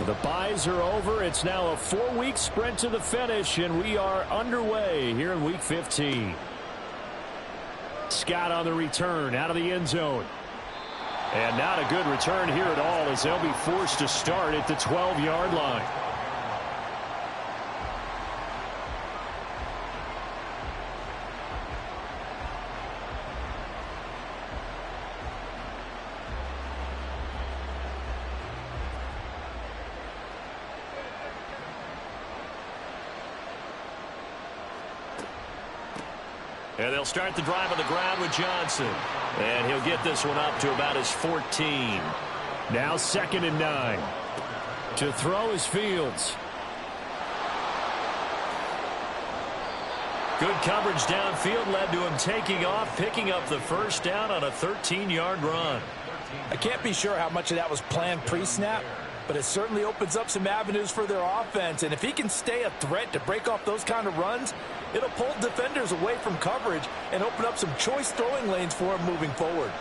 The byes are over. It's now a 4-week sprint to the finish, and we are underway here in Week 15. Scott on the return out of the end zone. And not a good return here at all, as they'll be forced to start at the 12-yard line. And they'll start the drive on the ground with Johnson. And he'll get this one up to about his 14. Now 2nd and 9. To throw is Fields. Good coverage downfield led to him taking off, picking up the first down on a 13-yard run. I can't be sure how much of that was planned pre-snap, but it certainly opens up some avenues for their offense. And if he can stay a threat to break off those kind of runs, it'll pull defenders away from coverage and open up some choice throwing lanes for him moving forward.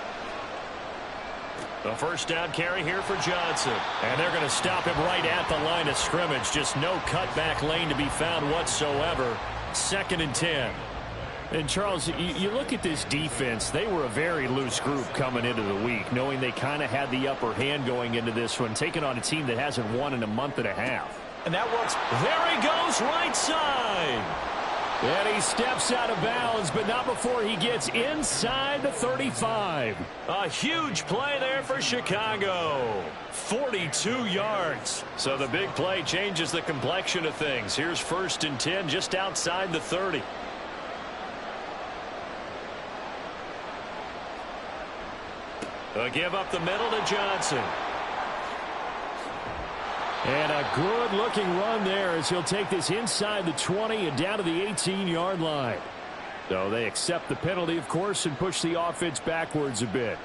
A first down carry here for Johnson. And they're going to stop him right at the line of scrimmage. Just no cutback lane to be found whatsoever. 2nd and 10. And, Charles, you look at this defense, they were a very loose group coming into the week, knowing they kind of had the upper hand going into this one, taking on a team that hasn't won in a month and a half. And that works. There he goes, right side. And he steps out of bounds, but not before he gets inside the 35. A huge play there for Chicago. 42 yards. So the big play changes the complexion of things. Here's 1st and 10 just outside the 30. A give up the middle to Johnson. And a good-looking run there as he'll take this inside the 20 and down to the 18-yard line. So they accept the penalty, of course, and push the offense backwards a bit.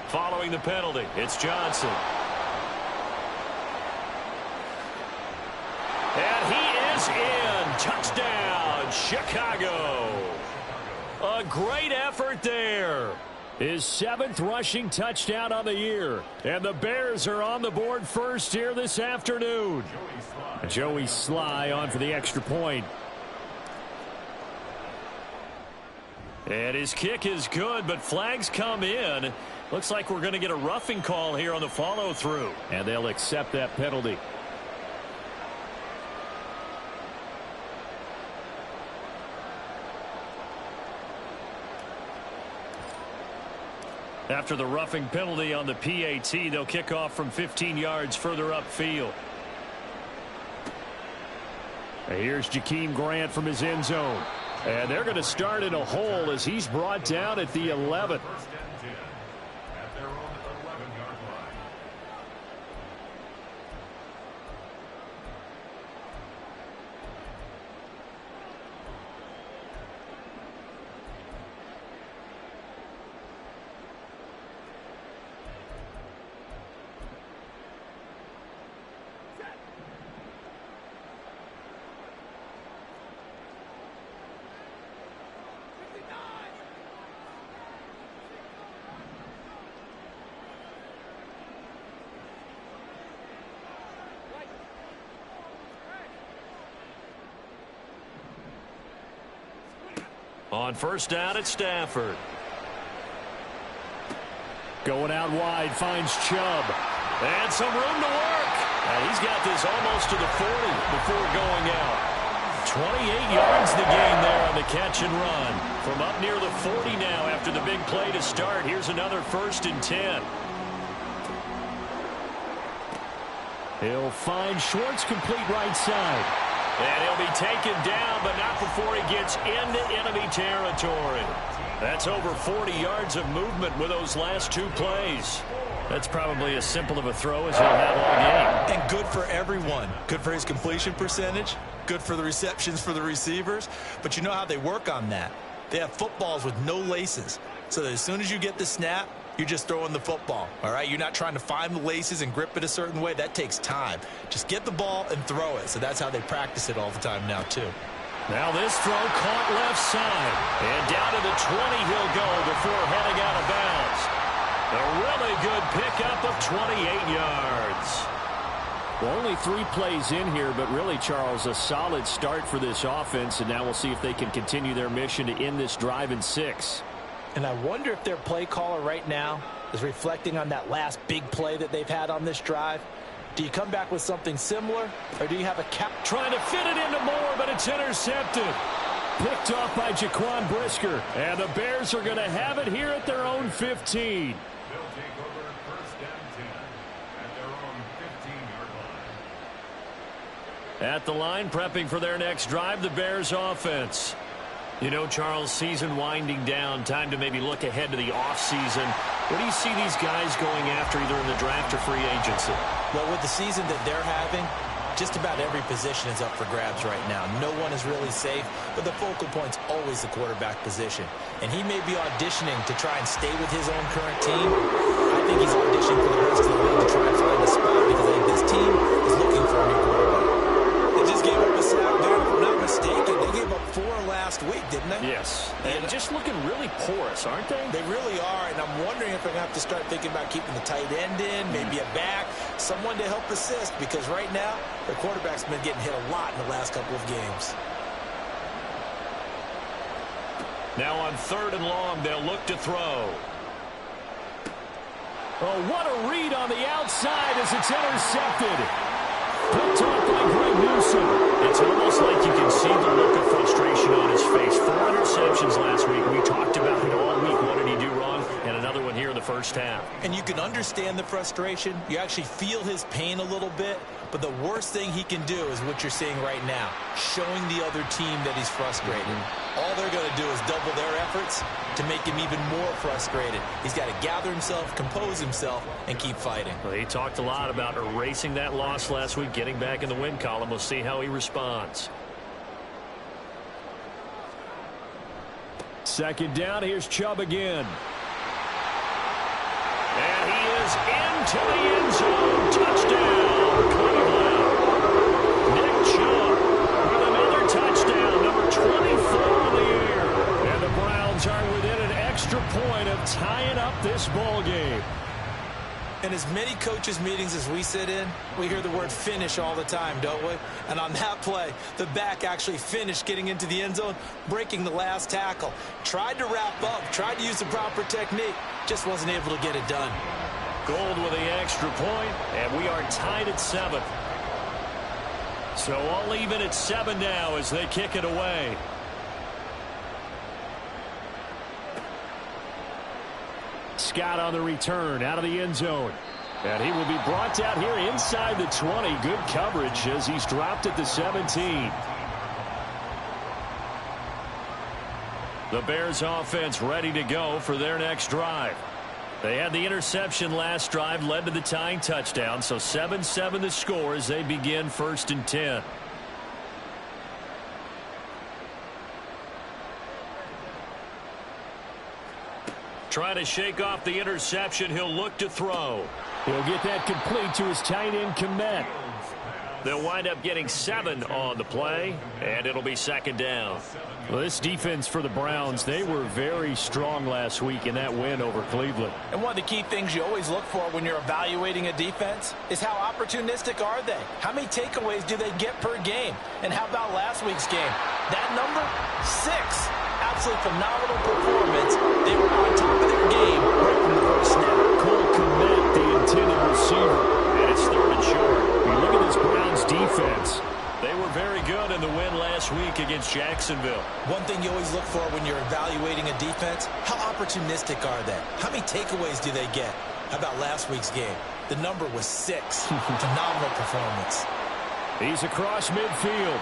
Following the penalty, it's Johnson. And he is in. Touchdown, Chicago. A great effort there. His 7th rushing touchdown on the year. And the Bears are on the board first here this afternoon. Joey Sly on for the extra point. And his kick is good, but flags come in. Looks like we're going to get a roughing call here on the follow-through. And they'll accept that penalty. After the roughing penalty on the PAT, they'll kick off from 15 yards further upfield. Here's Jakeem Grant from his end zone. And they're going to start in a hole as he's brought down at the 11th. On first down, it's Stafford. Going out wide, finds Chubb. And some room to work. And he's got this almost to the 40 before going out. 28 yards the gain there on the catch and run. From up near the 40 now after the big play to start. Here's another 1st and 10. He'll find Schwartz complete right side. And he'll be taken down, but not before he gets into enemy territory. That's over 40 yards of movement with those last 2 plays. That's probably as simple of a throw as he'll have all game. And good for everyone. Good for his completion percentage. Good for the receptions for the receivers. But you know how they work on that. They have footballs with no laces. So that as soon as you get the snap, you're just throwing the football, all right? You're not trying to find the laces and grip it a certain way. That takes time. Just get the ball and throw it. So that's how they practice it all the time now, too. Now this throw caught left side. And down to the 20 he'll go before heading out of bounds. A really good pickup of 28 yards. Well, only 3 plays in here, but really, Charles, a solid start for this offense, and now we'll see if they can continue their mission to end this drive in 6. And I wonder if their play caller right now is reflecting on that last big play that they've had on this drive. Do you come back with something similar, or do you have a cap? Trying to fit it into Moore, but it's intercepted. Picked off by Jaquan Brisker. And the Bears are going to have it here at their own 15. At the line, prepping for their next drive, the Bears offense. You know, Charles, season winding down, time to maybe look ahead to the offseason. What do you see these guys going after either in the draft or free agency? Well, with the season that they're having, just about every position is up for grabs right now. No one is really safe, but the focal point's always the quarterback position. And he may be auditioning to try and stay with his own current team. I think he's auditioning for the rest of the league to try and find a spot because I think this team is looking for a new quarterback. They just gave up a sack there, if I'm not mistaken. They gave up 4 last week, didn't they? Yes. And just looking really porous, aren't they? They really are, and I'm wondering if they're going to have to start thinking about keeping the tight end in, maybe a back, someone to help assist, because right now, their quarterback's been getting hit a lot in the last couple of games. Now on 3rd and long, they'll look to throw. Oh, what a read on the outside as it's intercepted. Picked off by Greg Newsom. It's almost like you can see the look of frustration on his face. 4 interceptions last week. We talked about it all week. What did he do wrong? And another one here in the first half. And you can understand the frustration. You actually feel his pain a little bit. But the worst thing he can do is what you're seeing right now, showing the other team that he's frustrated. All they're going to do is double their efforts to make him even more frustrated. He's got to gather himself, compose himself, and keep fighting. Well, he talked a lot about erasing that loss last week, getting back in the win column. We'll see how he responds. 2nd down, here's Chubb again. And he is into the end zone. Touchdown, Cleveland. Nick Chubb with another touchdown, number 24 on the year. And the Browns are within an extra point of tying up this ball game. In as many coaches' meetings as we sit in, we hear the word finish all the time, don't we? And on that play, the back actually finished getting into the end zone, breaking the last tackle. Tried to wrap up, tried to use the proper technique, just wasn't able to get it done. Gold with the extra point, and we are tied at 7. So all even at 7 now as they kick it away. Scott on the return out of the end zone. And he will be brought down here inside the 20. Good coverage as he's dropped at the 17. The Bears offense ready to go for their next drive. They had the interception last drive, led to the tying touchdown. So 7-7 the score as they begin 1st and 10. Trying to shake off the interception. He'll look to throw. He'll get that complete to his tight end, Kmet. They'll wind up getting 7 on the play, and it'll be 2nd down. Well, this defense for the Browns, they were very strong last week in that win over Cleveland. And one of the key things you always look for when you're evaluating a defense is how opportunistic are they? How many takeaways do they get per game? And how about last week's game? That number? 6. Absolutely phenomenal performance. They were on top of their game right from the first snap. Cole Kmet, the intended receiver. And it's 3rd and short. You look at this Browns defense. They were very good in the win last week against Jacksonville. One thing you always look for when you're evaluating a defense, how opportunistic are they? How many takeaways do they get? How about last week's game? The number was 6. Phenomenal performance. He's across midfield.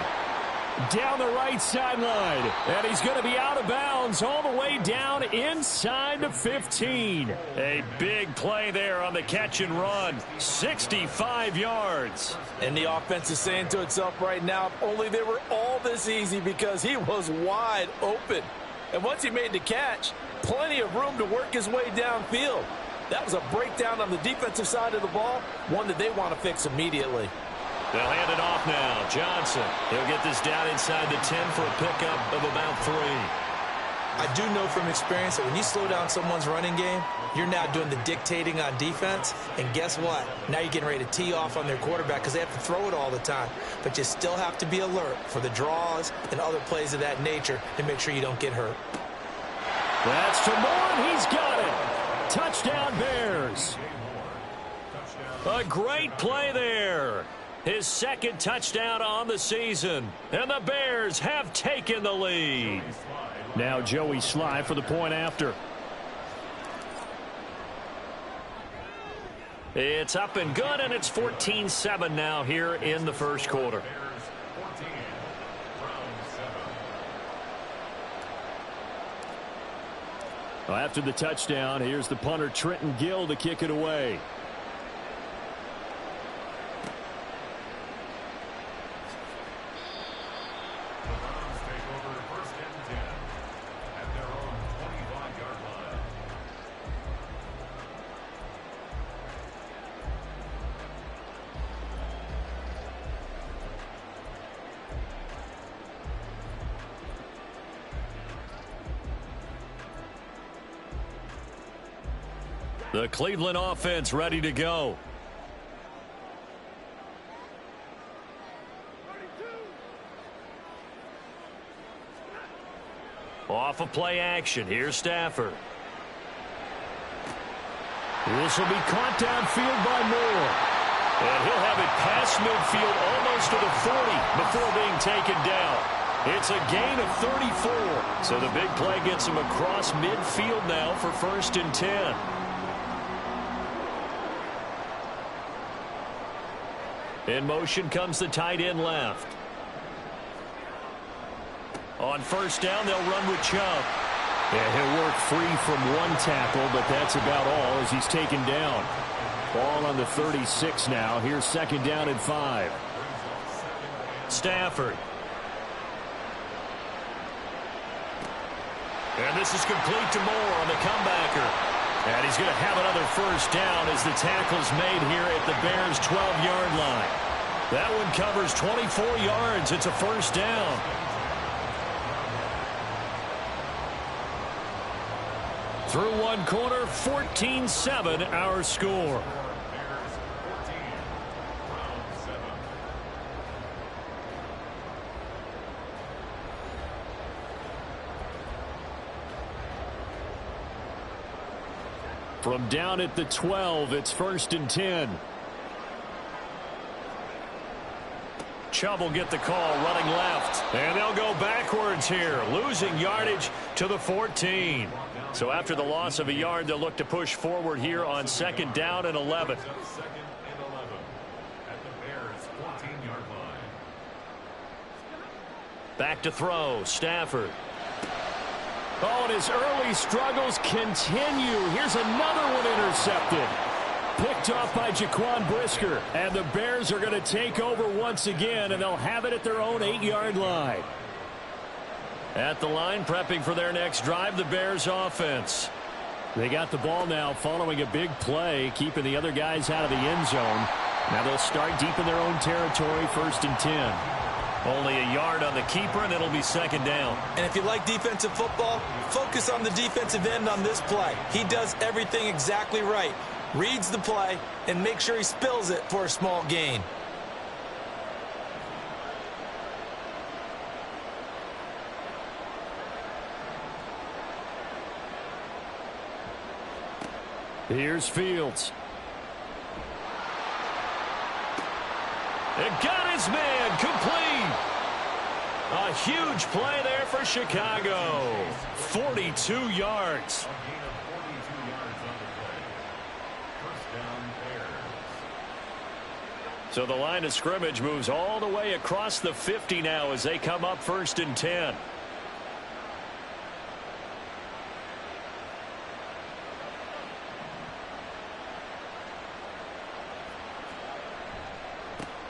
Down the right sideline. And he's going to be out of bounds all the way down inside the 15. A big play there on the catch and run. 65 yards. And the offense is saying to itself right now, if only they were all this easy, because he was wide open. And once he made the catch, plenty of room to work his way downfield. That was a breakdown on the defensive side of the ball, one that they want to fix immediately. They'll hand it off now. Johnson. He'll get this down inside the 10 for a pickup of about 3. I do know from experience that when you slow down someone's running game, you're now doing the dictating on defense. And guess what? Now you're getting ready to tee off on their quarterback because they have to throw it all the time. But you still have to be alert for the draws and other plays of that nature to make sure you don't get hurt. That's to Moore, and he's got it. Touchdown, Bears. A great play there. His second touchdown on the season. And the Bears have taken the lead. Now Joey Sly for the point after. It's up and good, and it's 14-7 now here in the first quarter. Well, after the touchdown, here's the punter Trenton Gill to kick it away. The Cleveland offense ready to go. Off of play action. Here's Stafford. This will be caught downfield by Moore. And he'll have it past midfield almost to the 40 before being taken down. It's a gain of 34. So the big play gets him across midfield now for 1st and 10. In motion comes the tight end left. On 1st down, they'll run with Chubb. Yeah, he'll work free from one tackle, but that's about all as he's taken down. Ball on the 36 now. Here's 2nd down and 5. Stafford. And this is complete to Moore on the comebacker. And he's going to have another 1st down as the tackle's made here at the Bears' 12-yard line. That one covers 24 yards. It's a 1st down. Through one quarter, 14-7 our score. From down at the 12, it's 1st and 10. Chubb will get the call running left. And they'll go backwards here, losing yardage to the 14. So after the loss of a yard, they'll look to push forward here on 2nd down and 11. Back to throw, Stafford. Oh, and his early struggles continue. Here's another one intercepted. Picked off by Jaquan Brisker. And the Bears are going to take over once again, and they'll have it at their own 8-yard line. At the line, prepping for their next drive, the Bears offense. They got the ball now following a big play, keeping the other guys out of the end zone. Now they'll start deep in their own territory, 1st and 10. Only a yard on the keeper, and it'll be 2nd down. And if you like defensive football, focus on the defensive end on this play. He does everything exactly right. Reads the play and make sure he spills it for a small gain. Here's Fields. It got his man complete. A huge play there for Chicago. 42 yards. So the line of scrimmage moves all the way across the 50 now as they come up 1st and 10.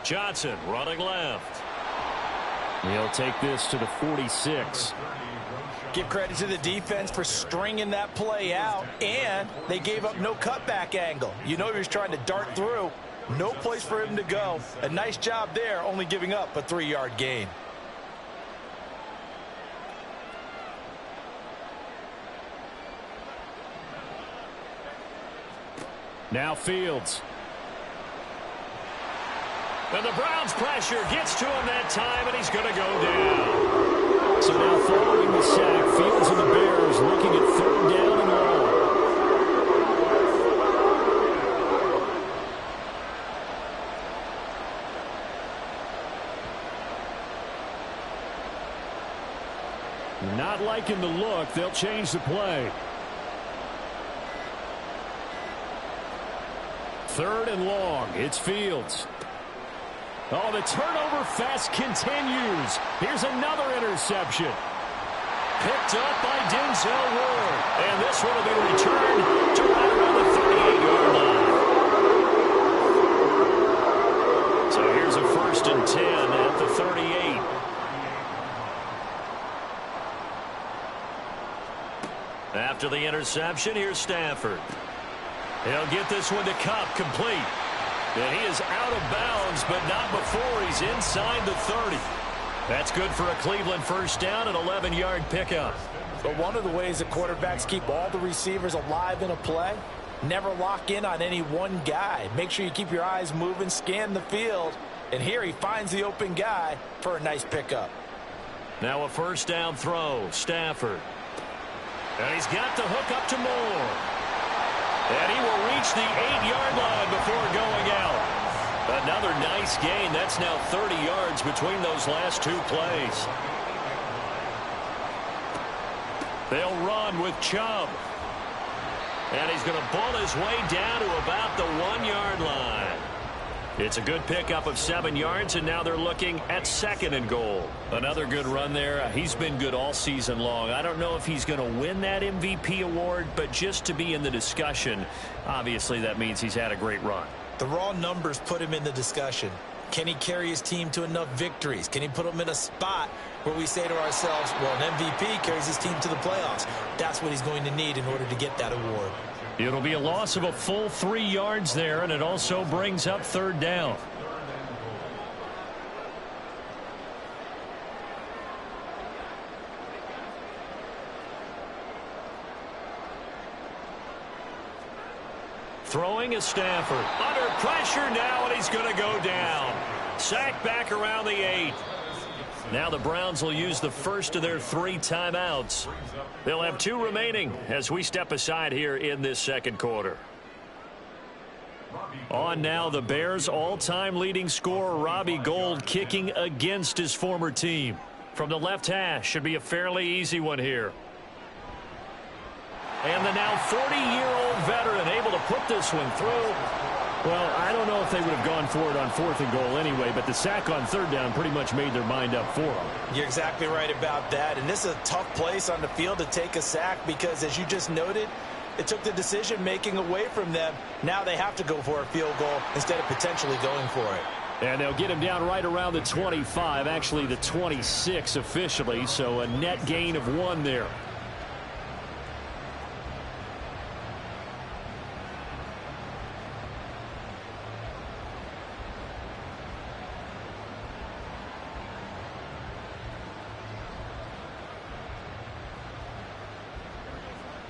Johnson running left. He'll take this to the 46. Give credit to the defense for stringing that play out, and they gave up no cutback angle. You know he was trying to dart through. No place for him to go. A nice job there, only giving up a 3-yard gain. Now Fields. And the Browns' pressure gets to him that time, and he's going to go down. So now following the sack, Fields and the Bears looking at 3rd down and long. Not liking the look. They'll change the play. 3rd and long. It's Fields. Oh, the turnover fest continues. Here's another interception. Picked up by Denzel Ward. And this one will be returned to right around the 38-yard line. So here's a 1st and 10 at the 38. After the interception, here's Stafford. He'll get this one to Kupp, complete. And he is out of bounds, but not before he's inside the 30. That's good for a Cleveland 1st down, an 11-yard pickup. But one of the ways that quarterbacks keep all the receivers alive in a play, never lock in on any one guy. Make sure you keep your eyes moving, scan the field. And here he finds the open guy for a nice pickup. Now a 1st down throw, Stafford. And he's got the hook up to Moore. And he will reach the 8-yard line before going out. Another nice gain. That's now 30 yards between those last 2 plays. They'll run with Chubb. And he's going to bull his way down to about the 1-yard line. It's a good pickup of 7 yards, and now they're looking at 2nd and goal. Another good run there. He's been good all season long. I don't know if he's going to win that MVP award, but just to be in the discussion, obviously that means he's had a great run. The raw numbers put him in the discussion. Can he carry his team to enough victories? Can he put them in a spot where we say to ourselves, well, an MVP carries his team to the playoffs. That's what he's going to need in order to get that award. It'll be a loss of a full 3 yards there, and it also brings up 3rd down. Throwing is Stafford. Under pressure now, and he's going to go down. Sacked back around the 8. Now the Browns will use the first of their 3 timeouts. They'll have 2 remaining as we step aside here in this 2nd quarter. On now, the Bears' all-time leading scorer, Robbie Gould, kicking against his former team. From the left hash, should be a fairly easy one here. And the now 40-year-old veteran able to put this one through. Well, I don't know if they would have gone for it on 4th and goal anyway, but the sack on 3rd down pretty much made their mind up for them. You're exactly right about that. And this is a tough place on the field to take a sack because, as you just noted, it took the decision-making away from them. Now they have to go for a field goal instead of potentially going for it. And they'll get him down right around the 25, actually the 26 officially, so a net gain of 1 there.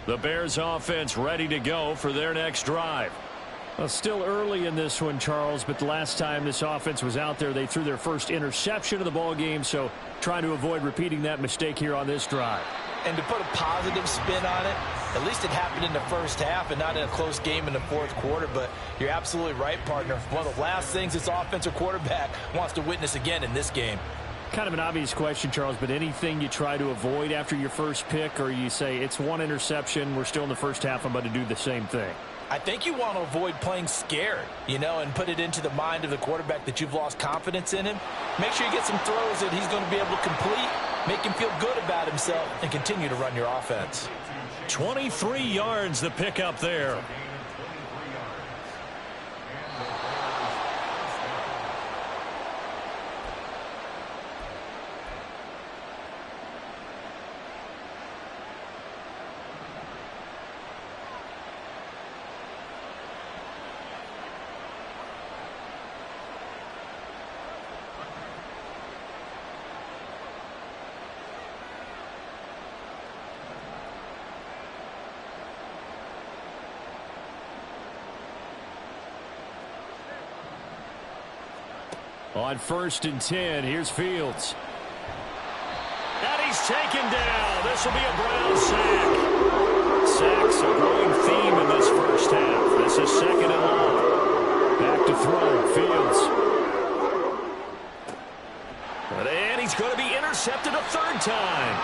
The Bears offense ready to go for their next drive. Well, still early in this one, Charles, but the last time this offense was out there, they threw their first interception of the ball game, so trying to avoid repeating that mistake here on this drive. And to put a positive spin on it, at least it happened in the first half and not in a close game in the 4th quarter, but you're absolutely right, partner. One of the last things this offensive quarterback wants to witness again in this game. Kind of an obvious question, Charles, but anything you try to avoid after your first pick, or you say it's 1 interception, we're still in the first half, I'm about to do the same thing? I think you want to avoid playing scared, and put it into the mind of the quarterback that you've lost confidence in him. Make sure you get some throws that he's going to be able to complete, make him feel good about himself, and continue to run your offense. 23 yards the pickup there. On 1st and 10, here's Fields. And he's taken down. This will be a Brown sack. Sacks a growing theme in this first half. This is 2nd and long. Back to throw, Fields. And he's going to be intercepted a 3rd time.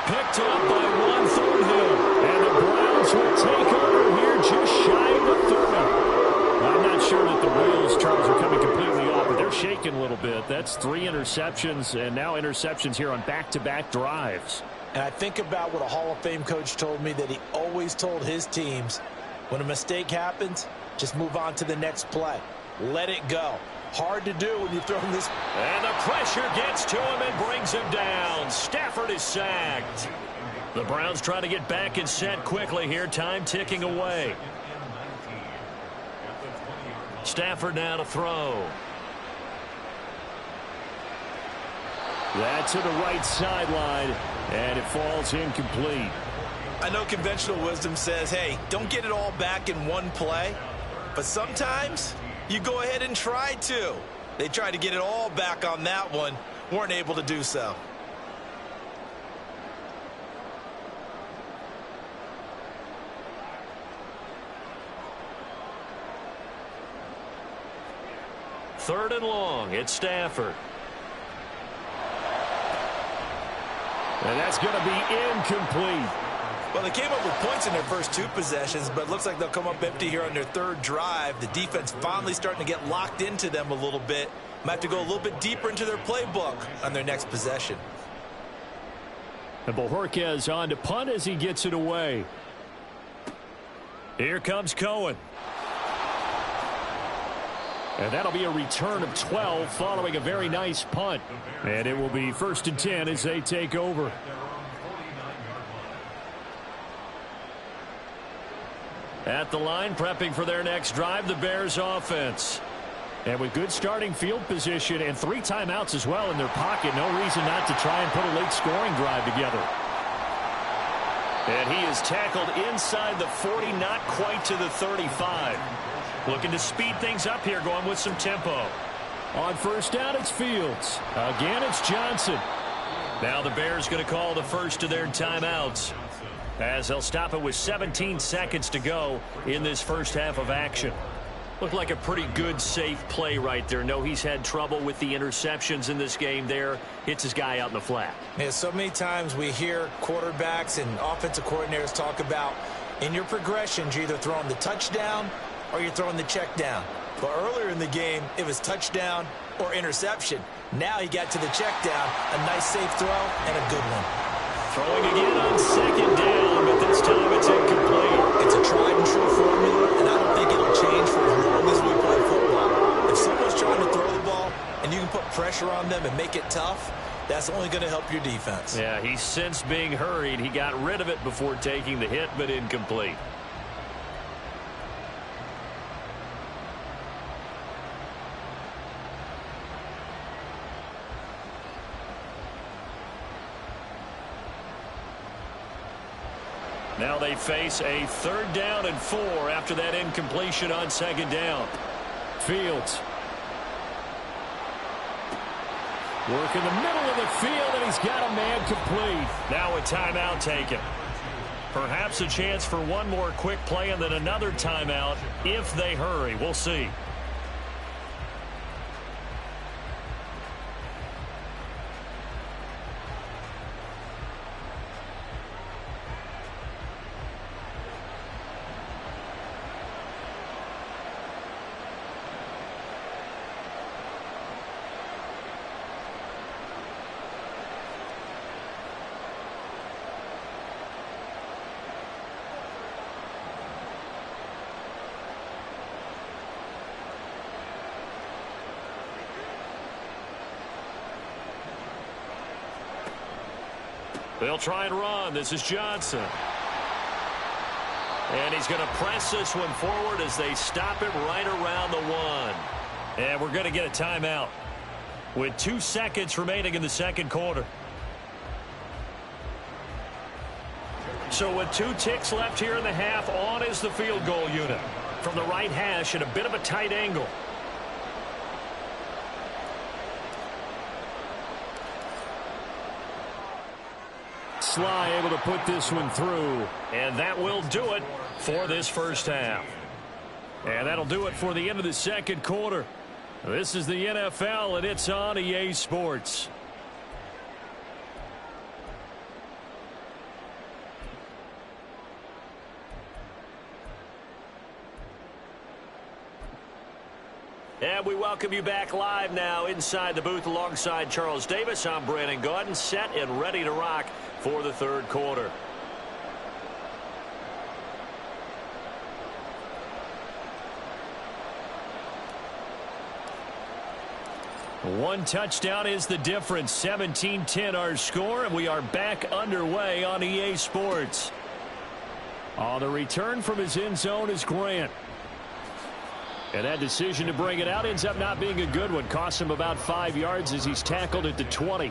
Picked up by Juan Thornhill. And the Browns will take over here just shy of the 30. I'm not sure that the wheels, Charles, are coming completely off, but they're shaking a little bit. That's 3 interceptions, and now interceptions here on back-to-back drives. And I think about what a Hall of Fame coach told me, that he always told his teams, when a mistake happens, just move on to the next play. Let it go. Hard to do when you're throwing this. And the pressure gets to him and brings him down. Stafford is sacked. The Browns try to get back and set quickly here. Time ticking away. Stafford now to throw. That's to the right sideline, and it falls incomplete. I know conventional wisdom says, hey, don't get it all back in one play. But sometimes you go ahead and try to. They tried to get it all back on that one. Weren't able to do so. Third and long. It's Stafford. And that's going to be incomplete. Well, they came up with points in their first 2 possessions, but it looks like they'll come up empty here on their 3rd drive. The defense finally starting to get locked into them a little bit. Might have to go a little bit deeper into their playbook on their next possession. And Bojorquez on to punt as he gets it away. Here comes Cohen. And that'll be a return of 12 following a very nice punt. And it will be 1st and 10 as they take over. At the line, prepping for their next drive, the Bears offense. And with good starting field position and 3 timeouts as well in their pocket, no reason not to try and put a late scoring drive together. And he is tackled inside the 40, not quite to the 35. Looking to speed things up here, going with some tempo. On 1st down, it's Fields. Again, it's Johnson. Now the Bears going to call the first of their timeouts, as they'll stop it with 17 seconds to go in this first half of action. Looked like a pretty good, safe play right there. No, he's had trouble with the interceptions in this game there. Hits his guy out in the flat. Yeah, so many times we hear quarterbacks and offensive coordinators talk about, in your progressions, you're either throwing the touchdown or you're throwing the check down. But earlier in the game, it was touchdown or interception. Now he got to the check down, a nice safe throw, and a good one. Throwing again on 2nd down, but this time it's incomplete. It's a tried and true formula, and I don't think it'll change for as long as we play football. If someone's trying to throw the ball and you can put pressure on them and make it tough, that's only going to help your defense. Yeah, he's since being hurried. He got rid of it before taking the hit, but incomplete. Now they face a 3rd down and 4 after that incompletion on 2nd down. Fields. Work in the middle of the field, and he's got a man complete. Now a timeout taken. Perhaps a chance for one more quick play and then another timeout if they hurry. We'll see. They'll try and run. This is Johnson. And he's going to press this one forward as they stop it right around the 1. And we're going to get a timeout with 2 seconds remaining in the 2nd quarter. So with 2 ticks left here in the half, on is the field goal unit from the right hash at a bit of a tight angle. Sly able to put this one through. And that will do it for this first half. And that'll do it for the end of the second quarter. This is the NFL, and it's on EA Sports. And we welcome you back live now inside the booth alongside Charles Davis. I'm Brandon Gaudin, set and ready to rock for the third quarter. One touchdown is the difference. 17-10 our score, and we are back underway on EA Sports. On the return from his end zone is Grant. And that decision to bring it out ends up not being a good one. Costs him about 5 yards as he's tackled at the 20.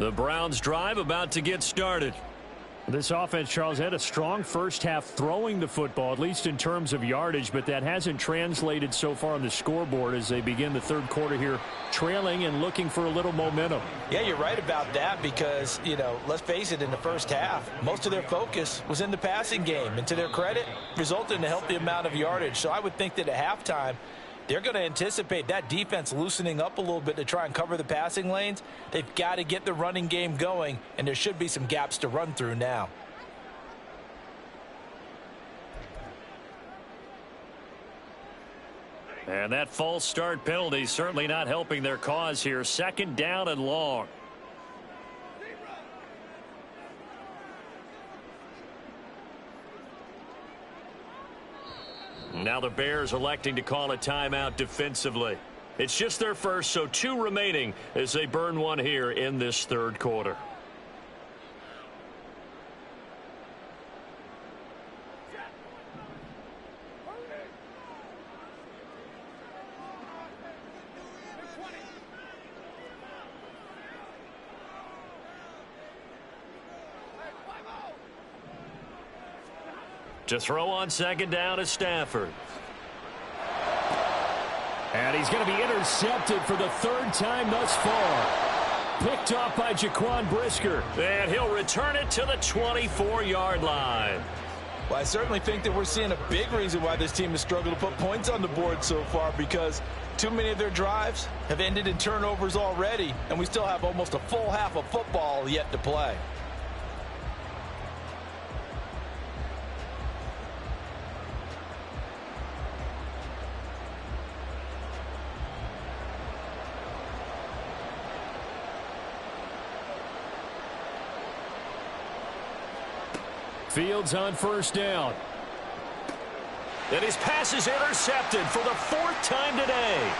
The Browns drive about to get started. This offense, Charles, had a strong first half throwing the football, at least in terms of yardage, but that hasn't translated so far on the scoreboard as they begin the third quarter here, trailing and looking for a little momentum. Yeah, you're right about that because, let's face it, in the first half, most of their focus was in the passing game. And to their credit, resulted in a healthy amount of yardage. So I would think that at halftime, they're going to anticipate that defense loosening up a little bit to try and cover the passing lanes. They've got to get the running game going, and there should be some gaps to run through now. And that false start penalty certainly not helping their cause here. Second down and long. Now the Bears electing to call a timeout defensively. It's just their first, so 2 remaining as they burn one here in this third quarter. To throw on second down is Stafford. And he's going to be intercepted for the third time thus far. Picked off by Jaquan Brisker. And he'll return it to the 24-yard line. Well, I certainly think that we're seeing a big reason why this team has struggled to put points on the board so far, because too many of their drives have ended in turnovers already, and we still have almost a full half of football yet to play. Fields on first down. And his pass is intercepted for the 4th time today.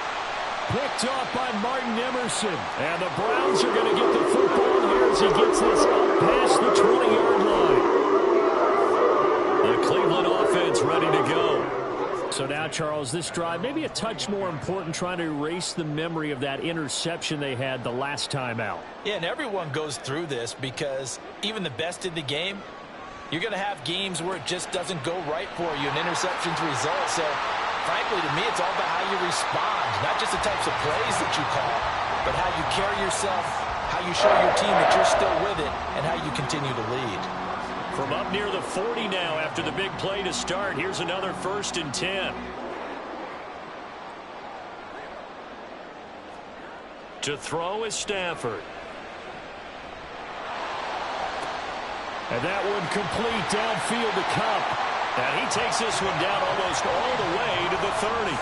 Picked off by Martin Emerson. And the Browns are going to get the football here as he gets this up past the 20-yard line. The Cleveland offense ready to go. So now, Charles, this drive maybe a touch more important, trying to erase the memory of that interception they had the last time out. Yeah, and everyone goes through this because even the best in the game, you're going to have games where it just doesn't go right for you, and interceptions result. So, frankly, to me, it's all about how you respond, not just the types of plays that you call, but how you carry yourself, how you show your team that you're still with it, and how you continue to lead. From up near the 40 now after the big play to start, here's another 1st and 10. To throw is Stafford. And that one complete downfield to Cup. And he takes this one down almost all the way to the 30.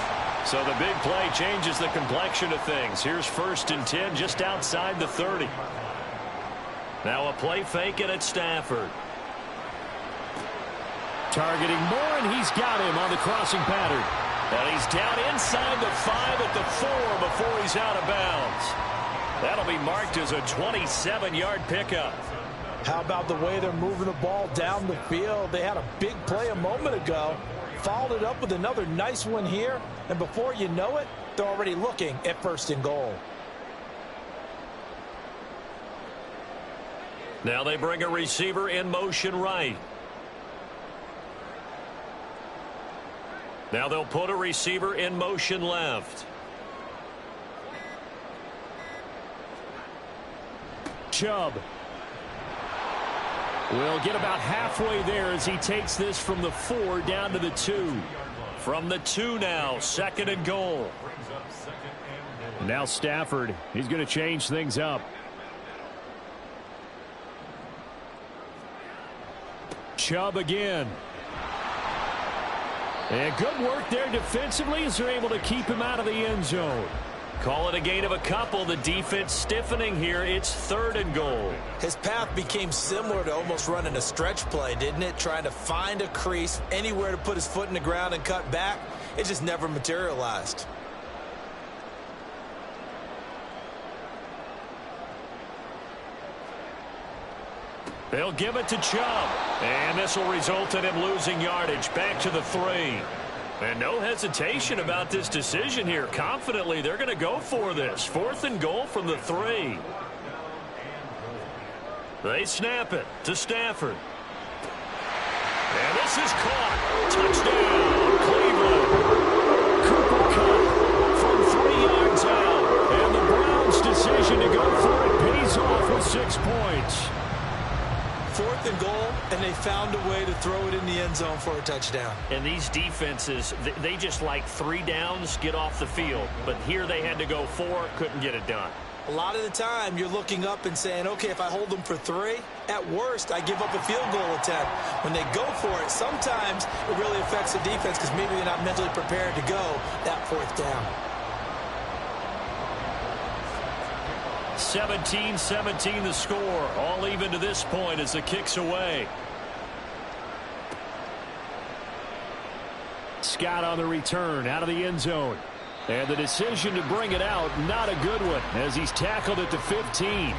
So the big play changes the complexion of things. Here's 1st and 10 just outside the 30. Now a play fake and it's Stafford. Targeting Moore, and he's got him on the crossing pattern. And he's down inside the 5 at the 4 before he's out of bounds. That'll be marked as a 27-yard pickup. How about the way they're moving the ball down the field? They had a big play a moment ago, followed it up with another nice one here, and before you know it, they're already looking at 1st and goal. Now they bring a receiver in motion right. Now they'll put a receiver in motion left. Chubb will get about halfway there as he takes this from the 4 down to the 2. From the 2 now, 2nd and goal. Now Stafford, he's going to change things up. Chubb again. And good work there defensively as they're able to keep him out of the end zone. Call it a gain of a couple. The defense stiffening here. It's 3rd and goal. His path became similar to almost running a stretch play, didn't it? Trying to find a crease, anywhere to put his foot in the ground and cut back. It just never materialized. They'll give it to Chubb. And this will result in him losing yardage. Back to the 3. And no hesitation about this decision here. Confidently, they're going to go for this. 4th and goal from the 3. They snap it to Stafford. And this is caught. Touchdown, Cleveland. Cooper Kupp from 3 yards out. And the Browns' decision to go for it pays off with 6 points. 4th and goal, and they found a way to throw it in the end zone for a touchdown. And these defenses, they just like 3 downs, get off the field. But here they had to go 4, couldn't get it done. A lot of the time, you're looking up and saying, okay, if I hold them for 3, at worst, I give up a field goal attempt. When they go for it, sometimes it really affects the defense because maybe they're not mentally prepared to go that 4th down. 17-17 the score. All even to this point as the kick's away. Scott on the return out of the end zone. And the decision to bring it out, not a good one, as he's tackled at the 15.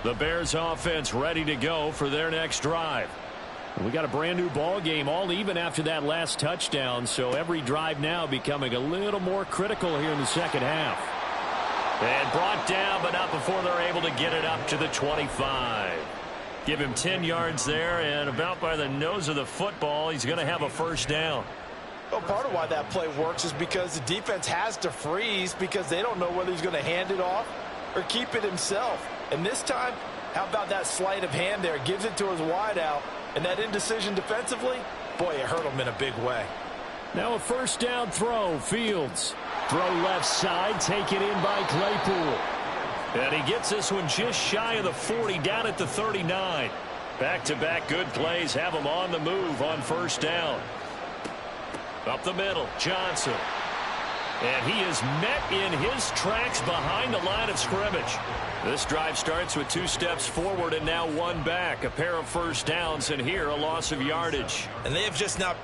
The Bears offense ready to go for their next drive. We got a brand new ball game, all even after that last touchdown, so every drive now becoming a little more critical here in the 2nd half. And brought down, but not before they're able to get it up to the 25. Give him 10 yards there, and about by the nose of the football, he's going to have a 1st down. Well, part of why that play works is because the defense has to freeze because they don't know whether he's going to hand it off or keep it himself. And this time, how about that sleight of hand there? Gives it to his wideout. And that indecision defensively, boy, it hurt him in a big way. Now a 1st down throw. Fields. Throw left side, taken in by Claypool. And he gets this one just shy of the 40, down at the 39. Back-to-back good plays have him on the move on 1st down. Up the middle, Johnson. And he is met in his tracks behind the line of scrimmage. This drive starts with 2 steps forward and now 1 back. A pair of 1st downs, and here a loss of yardage. And they have just not...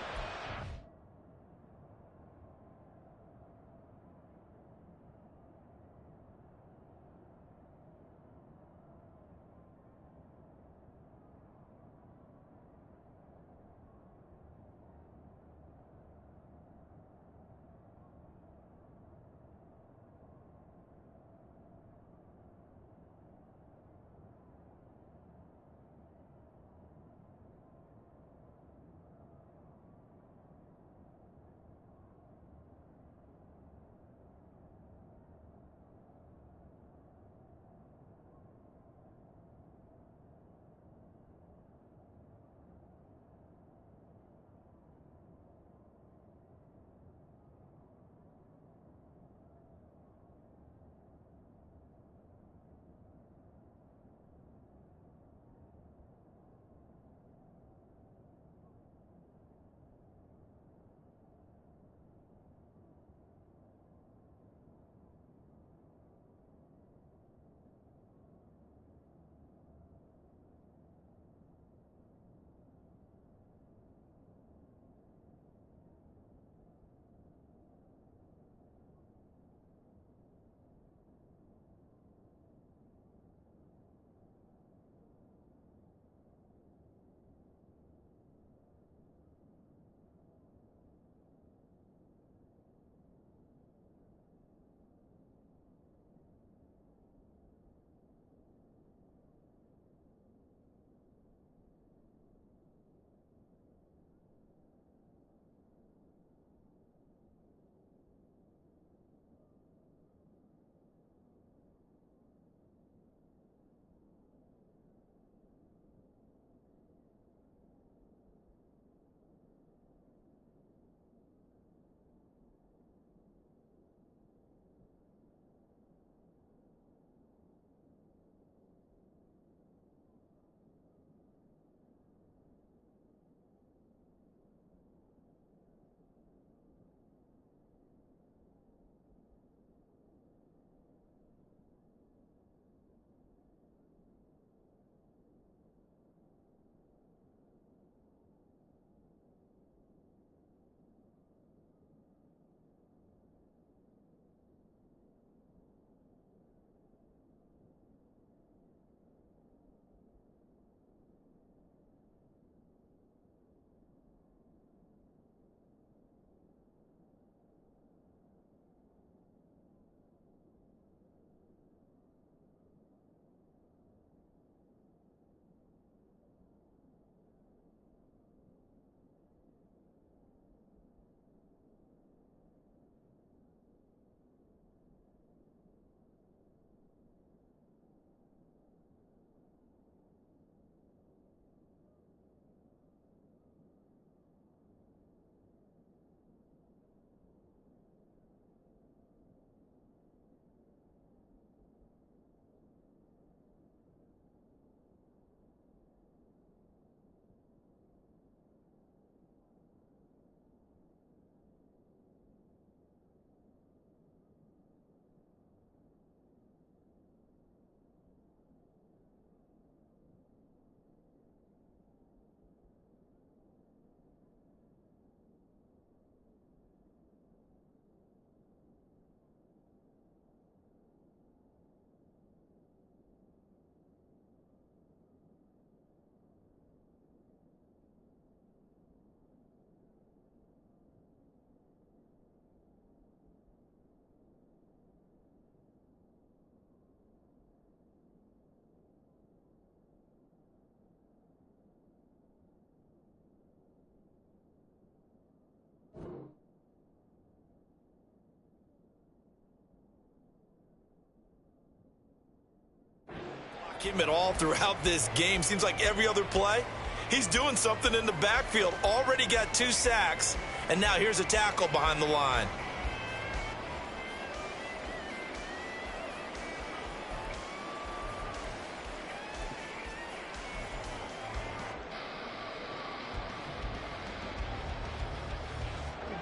Him at all throughout this game. Seems like every other play, he's doing something in the backfield. Already got 2 sacks, and now here's a tackle behind the line.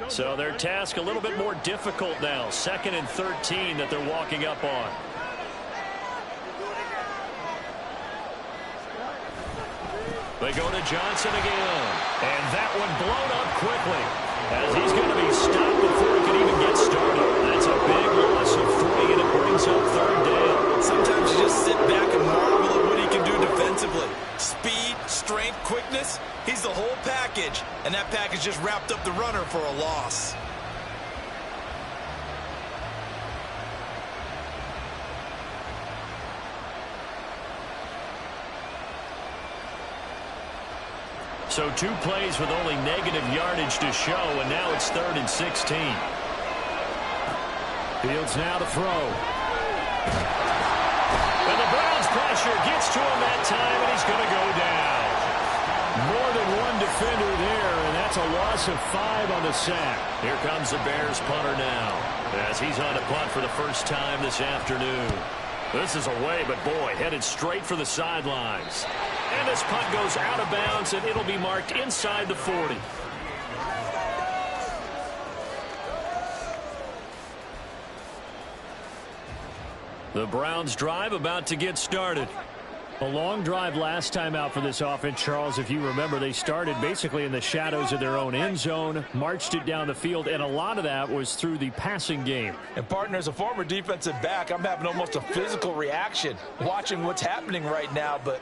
So their task a little bit more difficult now. 2nd and 13 that they're walking up on. They go to Johnson again. And that one blown up quickly, as he's going to be stopped before he can even get started. That's a big loss of 3, and it brings up 3rd down. Sometimes you just sit back and marvel at what he can do defensively. Speed, strength, quickness. He's the whole package, and that package just wrapped up the runner for a loss. So 2 plays with only negative yardage to show, and now it's 3rd and 16. Fields now to throw. And the Browns pressure gets to him that time, and he's going to go down. More than one defender there, and that's a loss of 5 on the sack. Here comes the Bears punter now, as he's on to punt for the first time this afternoon. This is away, but boy, headed straight for the sidelines. And this punt goes out of bounds, and it'll be marked inside the 40. The Browns drive about to get started. A long drive last time out for this offense, Charles. If you remember, they started basically in the shadows of their own end zone, marched it down the field, and a lot of that was through the passing game. And, partner, as a former defensive back, I'm having almost a physical reaction watching what's happening right now. But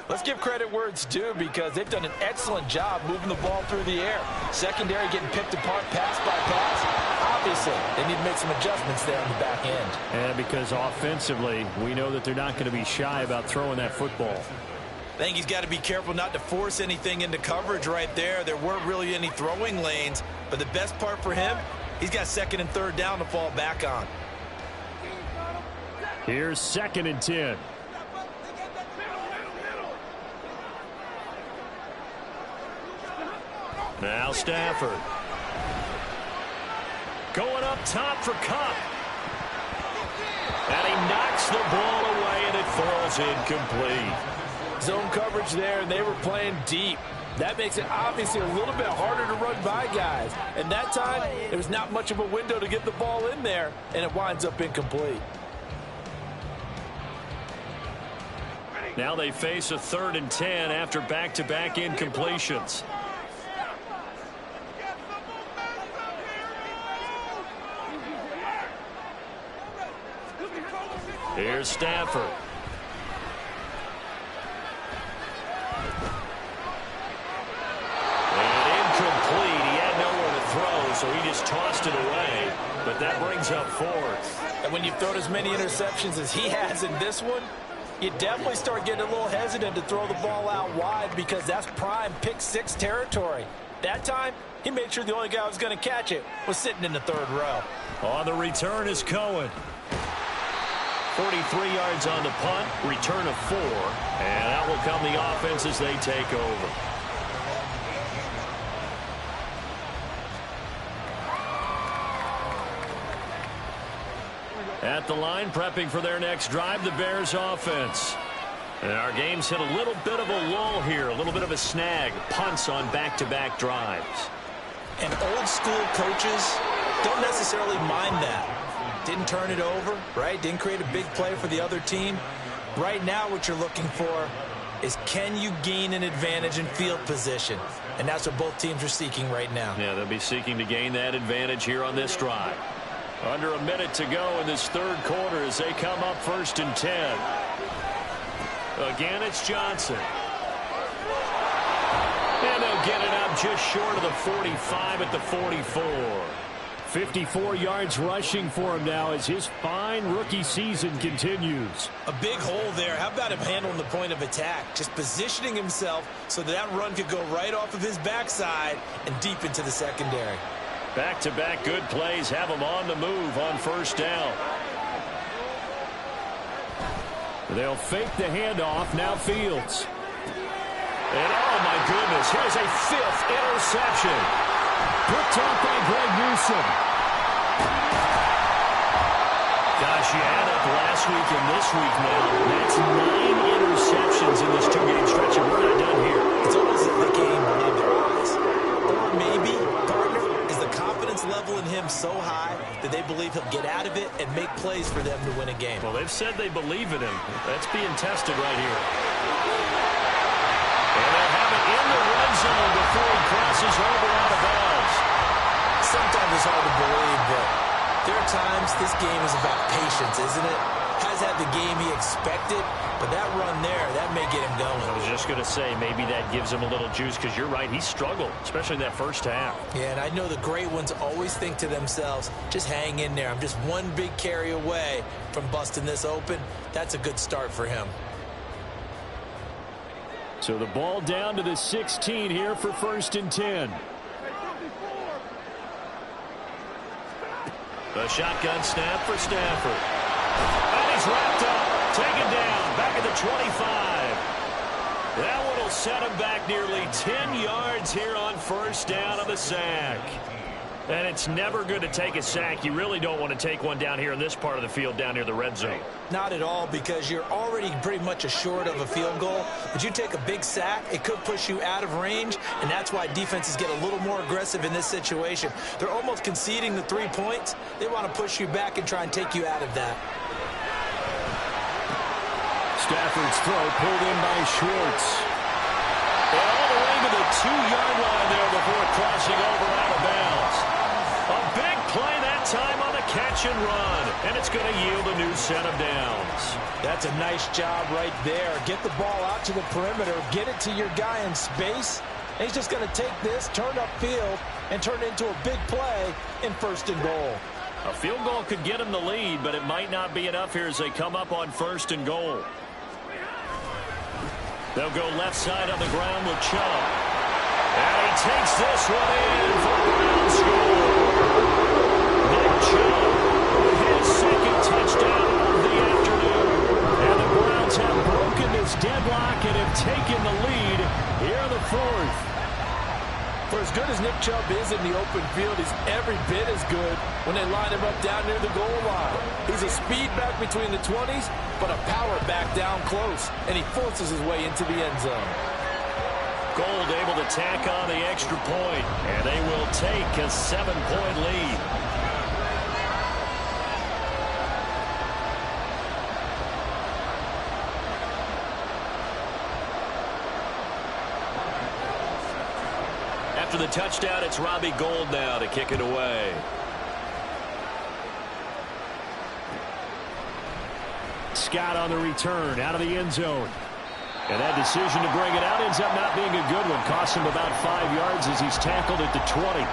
let's give credit where it's due, because they've done an excellent job moving the ball through the air. Secondary getting picked apart pass by pass. Obviously, they need to make some adjustments there on the back end. And because offensively, we know that they're not going to be shy about throwing that football. I think he's got to be careful not to force anything into coverage right there. There weren't really any throwing lanes, but the best part for him, he's got 2nd and 3rd down to fall back on. Here's 2nd and 10. Now Stafford. Going up top for Cup. And he knocks the ball away, and it falls incomplete. Zone coverage there, and they were playing deep. That makes it obviously a little bit harder to run by guys. And that time, there was not much of a window to get the ball in there, and it winds up incomplete. Now they face a 3rd and 10 after back-to-back incompletions. Here's Stafford. And incomplete. He had nowhere to throw, so he just tossed it away. But that brings up 4th. And when you've thrown as many interceptions as he has in this one, you definitely start getting a little hesitant to throw the ball out wide, because that's prime pick-6 territory. That time, he made sure the only guy who was going to catch it was sitting in the 3rd row. On the return is Cohen. 43 yards on the punt, return of 4, and out will come the offense as they take over. At the line, prepping for their next drive, the Bears offense. And our game's hit a little bit of a lull here, a little bit of a snag. Punts on back-to-back drives. And old-school coaches don't necessarily mind that. Didn't turn it over, right? Didn't create a big play for the other team. Right now, what you're looking for is, can you gain an advantage in field position? And that's what both teams are seeking right now. Yeah, they'll be seeking to gain that advantage here on this drive. Under a minute to go in this 3rd quarter as they come up 1st and 10. Again, it's Johnson. And they'll get it up just short of the 45 at the 44. 54 yards rushing for him now as his fine rookie season continues. A big hole there. How about him handling the point of attack? Just positioning himself so that run could go right off of his backside and deep into the secondary. Back-to-back good plays have him on the move on 1st down. They'll fake the handoff. Now Fields. And oh my goodness, here's a 5th interception. Picked off by Greg Newsome. Gosh, you add up last week and this week now. That's 9 interceptions in this 2-game stretch, and we're not done here. It's almost like the game believe their eyes. Or maybe, partner, is the confidence level in him so high that they believe he'll get out of it and make plays for them to win a game. Well, they've said they believe in him. That's being tested right here. And they'll have it in the red zone before he crosses over out of bounds. Sometimes it's hard to believe, but there are times this game is about patience, isn't it? Has had the game he expected, but that run there, that may get him going. I was just going to say, maybe that gives him a little juice, because you're right, he struggled, especially in that first half. Yeah, and I know the great ones always think to themselves, just hang in there. I'm just one big carry away from busting this open. That's a good start for him. So the ball down to the 16 here for 1st and 10. The shotgun snap for Stafford. And he's wrapped up, taken down, back at the 25. That one will set him back nearly 10 yards here on 1st down on the sack. And it's never good to take a sack. You really don't want to take one down here in this part of the field down near the red zone. Not at all, because you're already pretty much assured of a field goal. But you take a big sack, it could push you out of range, and that's why defenses get a little more aggressive in this situation. They're almost conceding the 3 points. They want to push you back and try and take you out of that. Stafford's throw pulled in by Schwartz. And all the way to the 2-yard line there before crossing over out of bounds. A big play that time on the catch and run, and it's going to yield a new set of downs. That's a nice job right there. Get the ball out to the perimeter, get it to your guy in space, and he's just going to take this, turn upfield, and turn it into a big play in 1st and goal. A field goal could get him the lead, but it might not be enough here as they come up on 1st and goal. They'll go left side on the ground with Chubb. And he takes this one in for a ground score. Nick Chubb with his 2nd touchdown of the afternoon. And the Browns have broken this deadlock and have taken the lead here in the 4th. For as good as Nick Chubb is in the open field, he's every bit as good when they line him up down near the goal line. He's a speed back between the 20s, but a power back down close, and he forces his way into the end zone. Gold able to tack on the extra point, and they will take a 7-point lead. After the touchdown, it's Robbie Gould now to kick it away. Scott on the return out of the end zone. And that decision to bring it out ends up not being a good one. Costs him about 5 yards as he's tackled at the 20.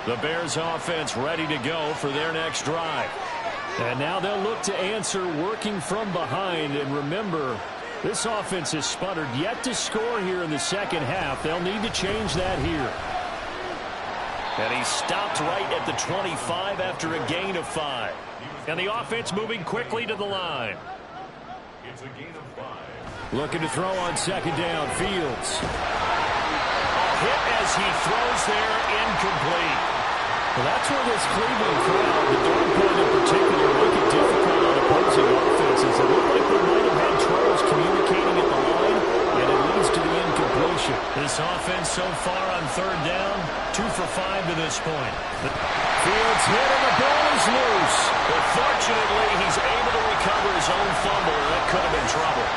The Bears offense ready to go for their next drive. And now they'll look to answer working from behind. And remember, this offense has sputtered yet to score here in the 2nd half. They'll need to change that here. And he stopped right at the 25 after a gain of 5. And the offense moving quickly to the line. It's a gain of 5. Looking to throw on 2nd down. Fields. A hit as he throws there, incomplete. Well, that's where this Cleveland crowd, the dog pound in particular, make it difficult on opposing offenses. It looked like they might have had troubles communicating at the line, and it leads to the incompletion. This offense so far on 3rd down, 2 for 5 to this point. Fields hit and the ball is loose. But fortunately, he's able to recover his own fumble, or that could have been trouble.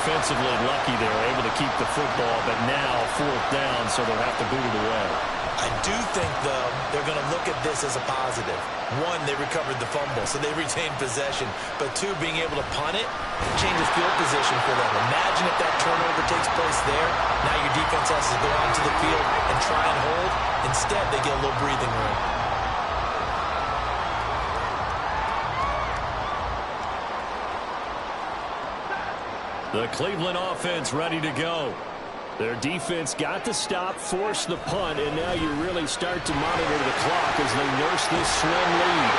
Offensively lucky they were able to keep the football, but now 4th down, so they'll have to boot it away. I do think, though, they're going to look at this as a positive. 1, they recovered the fumble, so they retained possession. But 2, being able to punt it changes field position for them. Imagine if that turnover takes place there. Now your defense has to go out into the field and try and hold. Instead, they get a little breathing room. The Cleveland offense ready to go. Their defense got the stop, forced the punt, and now you really start to monitor the clock as they nurse this slim lead.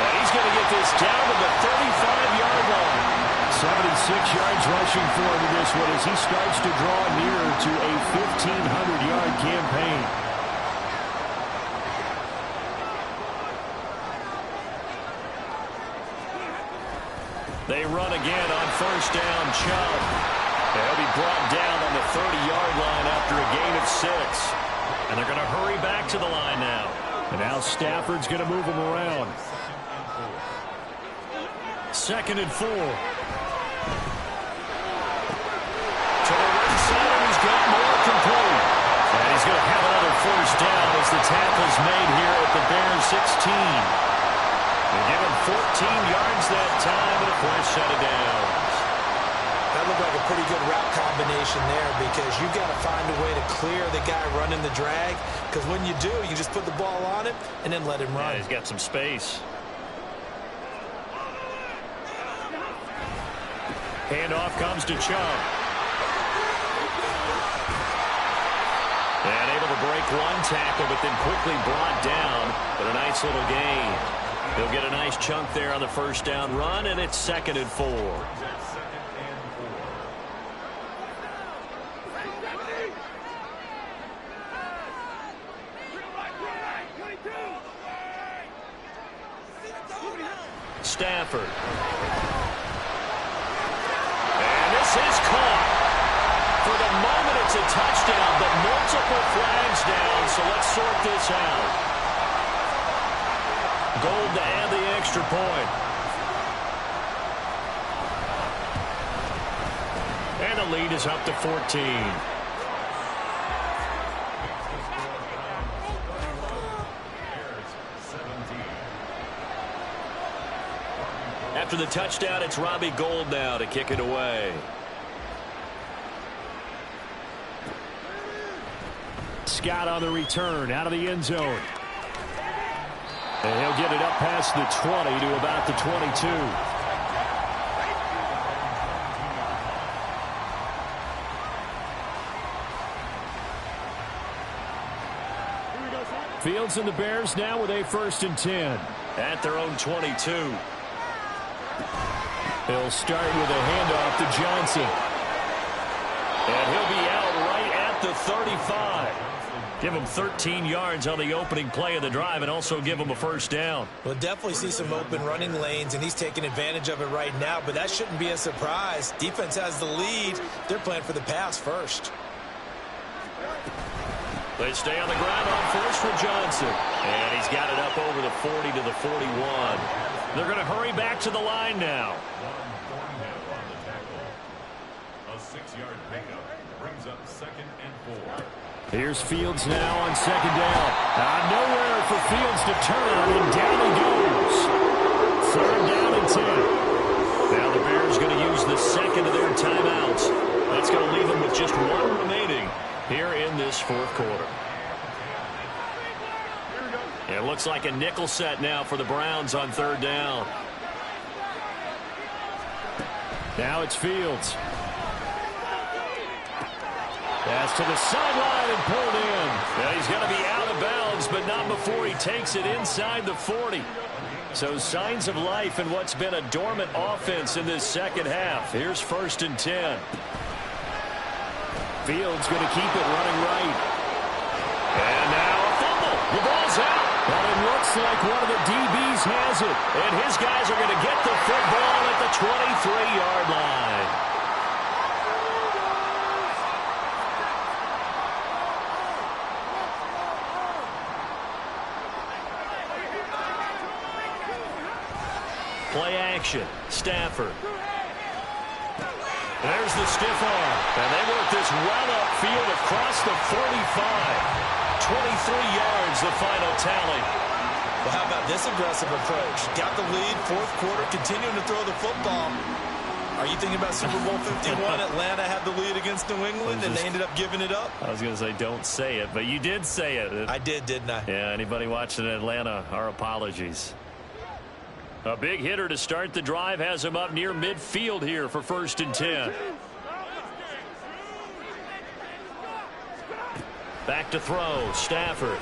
And he's going to get this down to the 35-yard line. 76 yards rushing for him in this one as he starts to draw nearer to a 1,500-yard campaign. They run again on first down. Chubb. He'll be brought down on the 30-yard line after a gain of 6. And they're going to hurry back to the line now. And now Stafford's going to move him around. 2nd and 4. To the right side, he's got more complete. And he's going to have another first down as the tackle's made here at the Bears 16. They give him 14 yards that time and a fresh set of downs. That looked like a pretty good route combination there because you've got to find a way to clear the guy running the drag, because when you do, you just put the ball on him and then let him run. Yeah, he's got some space. Handoff comes to Chubb. And able to break one tackle, but then quickly brought down. But a nice little gain. He'll get a nice chunk there on the first down run, and it's 2nd and 4. Stafford. And this is caught. For the moment, it's a touchdown, but multiple flags down, so let's sort this out. Gold to add the extra point. And the lead is up to 14. After the touchdown, it's Robbie Gould now to kick it away. Scott on the return out of the end zone. And he'll get it up past the 20 to about the 22. Fields and the Bears now with a 1st and 10. At their own 22. He'll start with a handoff to Johnson. And he'll be out right at the 35. Give him 13 yards on the opening play of the drive and also give him a first down. We'll definitely see some open running lanes, and he's taking advantage of it right now, but that shouldn't be a surprise. Defense has the lead. They're playing for the pass first. They stay on the ground on first for Johnson. And he's got it up over the 40 to the 41. They're going to hurry back to the line now. A 6-yard pickup brings up 2nd and 4. Here's Fields now on 2nd down. Nowhere for Fields to turn, and down he goes. 3rd down and 10. Now the Bears going to use the second of their timeouts. That's going to leave them with just one remaining here in this 4th quarter. It looks like a nickel set now for the Browns on 3rd down. Now it's Fields. Pass to the sideline and pulled in. Now he's going to be out of bounds, but not before he takes it inside the 40. So signs of life in what's been a dormant offense in this second half. Here's 1st and 10. Fields going to keep it running right. And now a fumble. The ball's out. But it looks like one of the DBs has it. And his guys are going to get the football at the 23-yard line. Play action. Stafford. There's the stiff arm. And they work this well upfield across the 45. 23 yards, the final tally. Well, how about this aggressive approach? Got the lead, 4th quarter, continuing to throw the football. Are you thinking about Super Bowl 51? Atlanta had the lead against New England, and they ended up giving it up? I was going to say don't say it, but you did say it. I did, didn't I? Yeah, anybody watching Atlanta, our apologies. A big hitter to start the drive has him up near midfield here for 1st and 10. Back to throw, Stafford.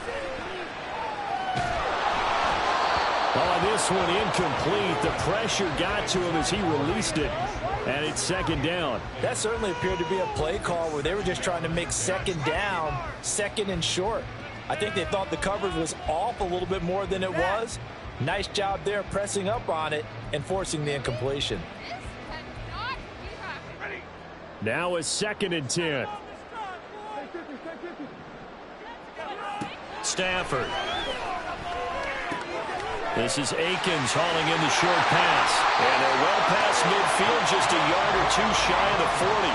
Oh, this one incomplete. The pressure got to him as he released it, and it's second down. That certainly appeared to be a play call where they were just trying to make second down, second and short. I think they thought the coverage was off a little bit more than it was. Nice job there pressing up on it and forcing the incompletion. Now a second and 10. Stafford. This is Akins hauling in the short pass. And they're well past midfield, just a yard or two shy of the 40.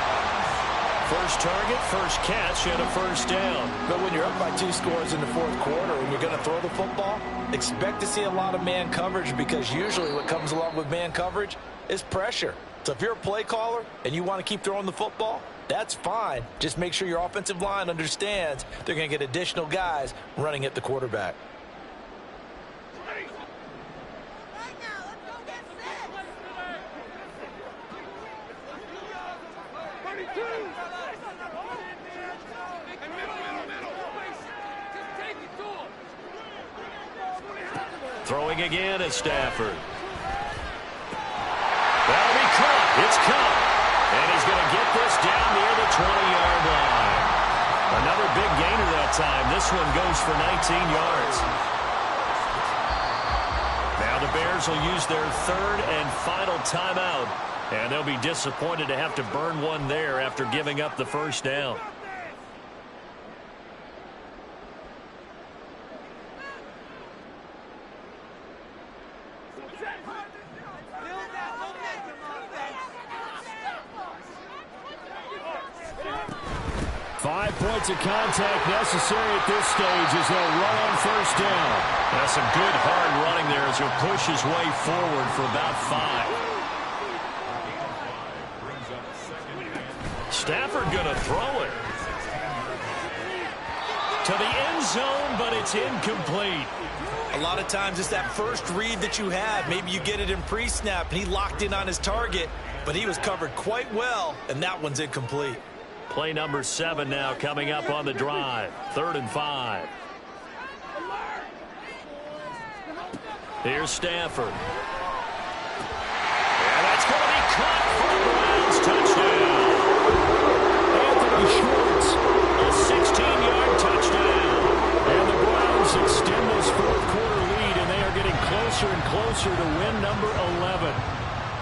First target, first catch, and a first down. But when you're up by 2 scores in the fourth quarter and you're going to throw the football, expect to see a lot of man coverage, because usually what comes along with man coverage is pressure. So if you're a play caller and you want to keep throwing the football, that's fine. Just make sure your offensive line understands they're going to get additional guys running at the quarterback. Throwing again is Stafford. That'll be caught. It's caught. And he's going to get this down near the 20-yard line. Another big gainer that time. This one goes for 19 yards. Now the Bears will use their third and final timeout. And they'll be disappointed to have to burn one there after giving up the first down. Points of contact necessary at this stage as they'll run on first down. That's some good hard running there as he'll push his way forward for about 5. Stafford going to throw it to the end zone, but it's incomplete. A lot of times it's that first read that you have. Maybe you get it in pre-snap and he locked in on his target, but he was covered quite well, and that one's incomplete. Play number 7 now coming up on the drive. 3rd and 5. Here's Stafford. And that's going to be caught for the Browns. Touchdown. Anthony Schwartz. A 16-yard touchdown. And the Browns extend this fourth quarter lead, and they are getting closer and closer to win number 11.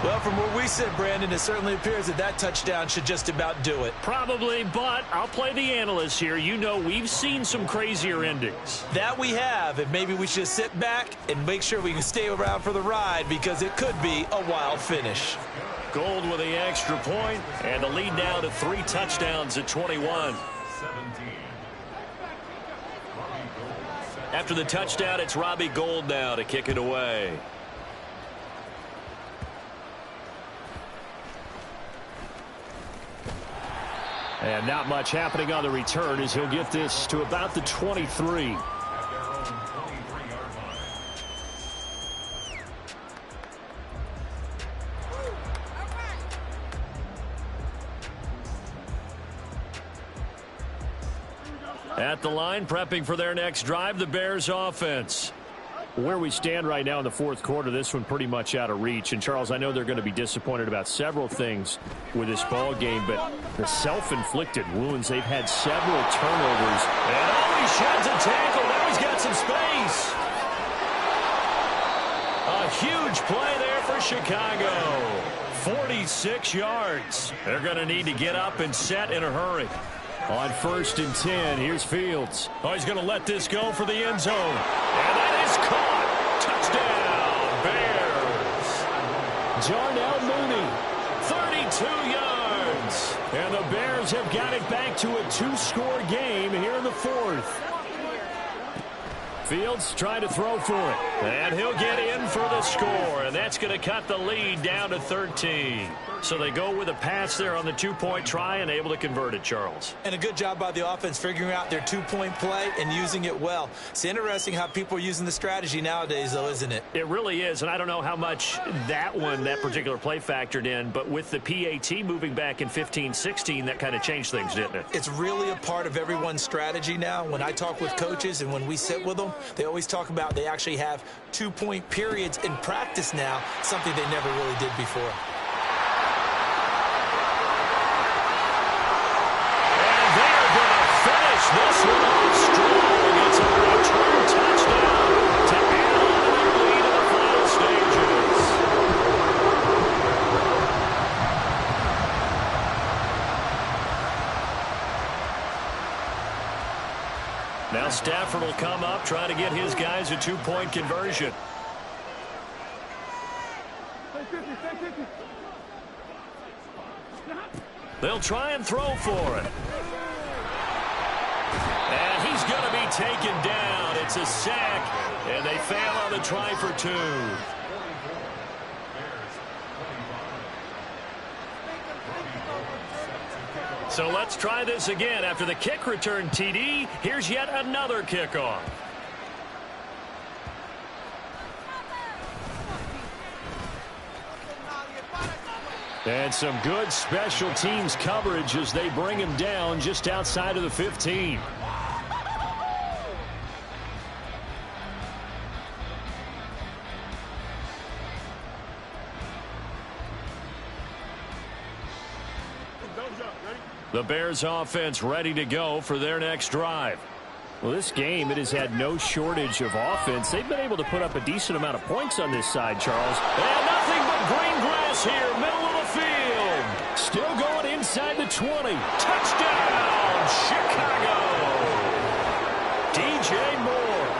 Well, from where we sit, Brandon, it certainly appears that that touchdown should just about do it. Probably, but I'll play the analyst here. You know we've seen some crazier endings. That we have, and maybe we should sit back and make sure we can stay around for the ride, because it could be a wild finish. Gold with the extra point, and the lead now to 3 touchdowns at 21. After the touchdown, it's Robbie Gould now to kick it away. And not much happening on the return as he'll get this to about the 23. At the line, prepping for their next drive, the Bears offense. Where we stand right now in the fourth quarter, this one pretty much out of reach. And, Charles, I know they're going to be disappointed about several things with this ball game, but the self-inflicted wounds, they've had several turnovers. And he sheds a tackle. Now he's got some space. A huge play there for Chicago. 46 yards. They're going to need to get up and set in a hurry. On 1st and 10, here's Fields. Oh, he's going to let this go for the end zone. And that is caught. Touchdown, Bears. Jarnell Mooney. 32 yards. And the Bears have got it back to a 2-score game here in the fourth. Fields trying to throw for it. And he'll get in for the score. And that's going to cut the lead down to 13. So they go with a pass there on the two-point try and able to convert it, Charles. And a good job by the offense figuring out their two-point play and using it well. It's interesting how people are using the strategy nowadays, though, isn't it? It really is, and I don't know how much that particular play factored in, but with the PAT moving back in 15-16, that kind of changed things, didn't it? It's really a part of everyone's strategy now. When I talk with coaches and when we sit with them, they always talk about they actually have two-point periods in practice now, something they never really did before. This one off strong. It's a return touchdown to add on to the lead in the final stages. Now Stafford will come up, try to get his guys a two-point conversion. They'll try and throw for it. And he's going to be taken down. It's a sack, and they fail on the try for two. So let's try this again. After the kick return TD, here's yet another kickoff. And some good special teams coverage as they bring him down just outside of the 15. The Bears offense ready to go for their next drive. Well, this game, it has had no shortage of offense. They've been able to put up a decent amount of points on this side, Charles. And nothing but green grass here, middle of the field. Still going inside the 20. Touchdown, Chicago. DJ Moore,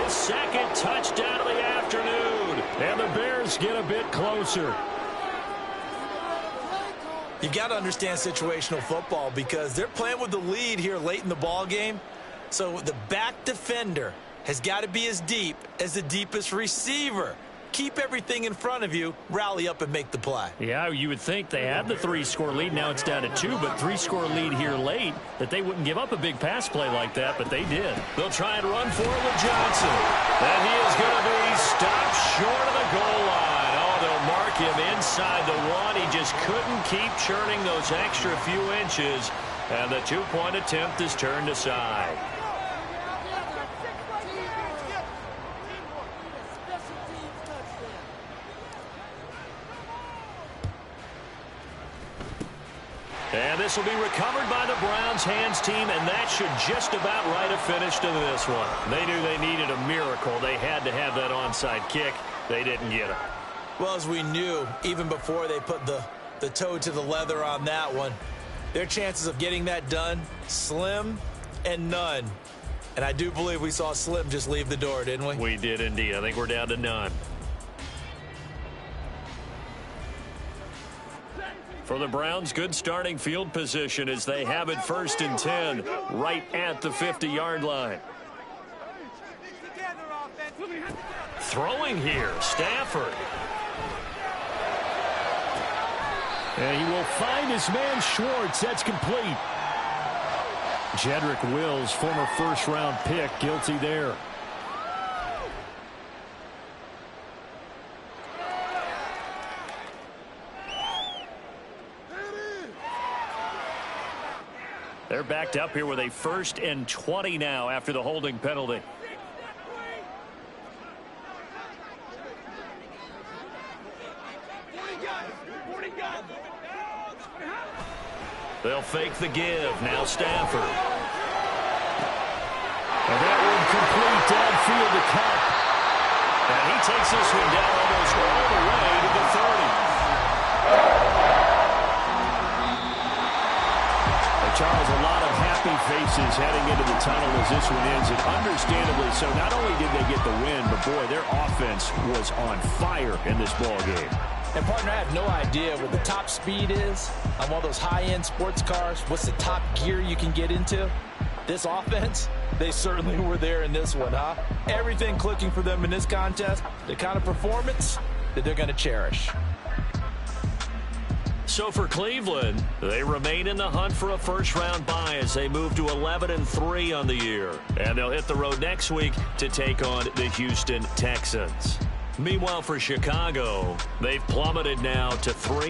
his second touchdown of the afternoon. And the Bears get a bit closer. You got to understand situational football because they're playing with the lead here late in the ball game. So the back defender has got to be as deep as the deepest receiver. Keep everything in front of you, rally up and make the play. Yeah, you would think they had the 3-score lead. Now it's down to 2, but 3-score lead here late, that they wouldn't give up a big pass play like that, but they did. They'll try and run for it with Johnson. And he is going to be stopped short of the goal line. Oh, they'll mark him inside the 1. He just couldn't keep churning those extra few inches, and the two-point attempt is turned aside. And this will be recovered by the Browns hands team, and that should just about write a finish to this one. They knew they needed a miracle. They had to have that onside kick. They didn't get it. Well, as we knew, even before they put the toe to the leather on that one, their chances of getting that done, slim and none. And I do believe we saw Slim just leave the door, didn't we? We did indeed. I think we're down to none. For the Browns, good starting field position as they have it 1st and 10 right at the 50-yard line. Throwing here, Stafford. And he will find his man Schwartz. That's complete. Jedrick Wills, former first-round pick, guilty there. They're backed up here with a 1st and 20 now after the holding penalty. They'll fake the give. Now Stafford. And that one complete downfield to Cup. And he takes this one down almost all the way to the 30. Charles, a lot of happy faces heading into the tunnel as this one ends, and understandably so. Not only did they get the win, but boy, their offense was on fire in this ball game. And partner, I have no idea what the top speed is on one of those high-end sports cars. What's the top gear you can get into? This offense, They certainly were there in this one, huh? Everything clicking for them in this contest, the kind of performance that they're going to cherish. So for Cleveland, they remain in the hunt for a first-round bye as they move to 11-3 on the year. And they'll hit the road next week to take on the Houston Texans. Meanwhile, for Chicago, they've plummeted now to 3